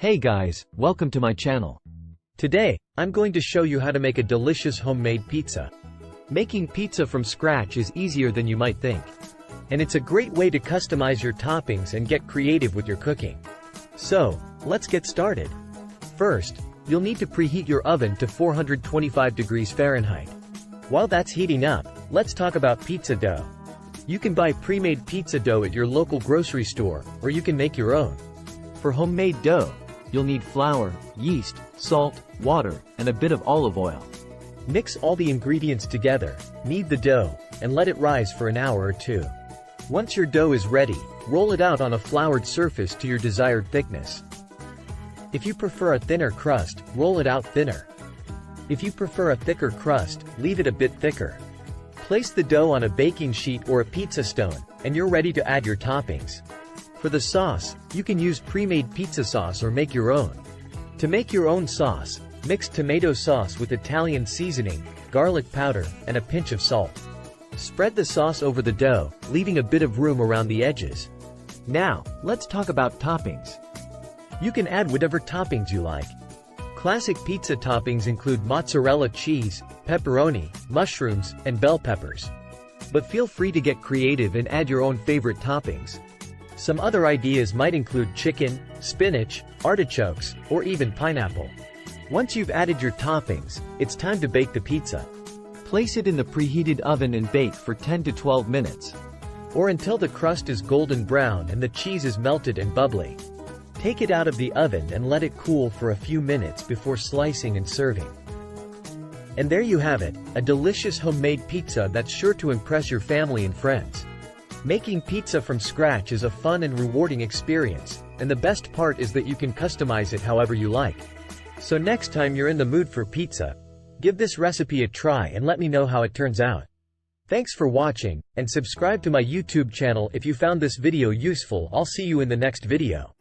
Hey guys, welcome to my channel. Today, I'm going to show you how to make a delicious homemade pizza. Making pizza from scratch is easier than you might think. And it's a great way to customize your toppings and get creative with your cooking. So, let's get started. First, you'll need to preheat your oven to 425 degrees Fahrenheit. While that's heating up, let's talk about pizza dough. You can buy pre-made pizza dough at your local grocery store, or you can make your own. For homemade dough, you'll need flour, yeast, salt, water, and a bit of olive oil. Mix all the ingredients together, knead the dough, and let it rise for an hour or two. Once your dough is ready, roll it out on a floured surface to your desired thickness. If you prefer a thinner crust, roll it out thinner. If you prefer a thicker crust, leave it a bit thicker. Place the dough on a baking sheet or a pizza stone, and you're ready to add your toppings. For the sauce, you can use pre-made pizza sauce or make your own. To make your own sauce, mix tomato sauce with Italian seasoning, garlic powder, and a pinch of salt. Spread the sauce over the dough, leaving a bit of room around the edges. Now, let's talk about toppings. You can add whatever toppings you like. Classic pizza toppings include mozzarella cheese, pepperoni, mushrooms, and bell peppers. But feel free to get creative and add your own favorite toppings. Some other ideas might include chicken, spinach, artichokes, or even pineapple. Once you've added your toppings, it's time to bake the pizza. Place it in the preheated oven and bake for 10 to 12 minutes. Or until the crust is golden brown and the cheese is melted and bubbly. Take it out of the oven and let it cool for a few minutes before slicing and serving. And there you have it, a delicious homemade pizza that's sure to impress your family and friends. Making pizza from scratch is a fun and rewarding experience, and the best part is that you can customize it however you like. So next time you're in the mood for pizza, give this recipe a try and let me know how it turns out. Thanks for watching, and subscribe to my YouTube channel if you found this video useful. I'll see you in the next video.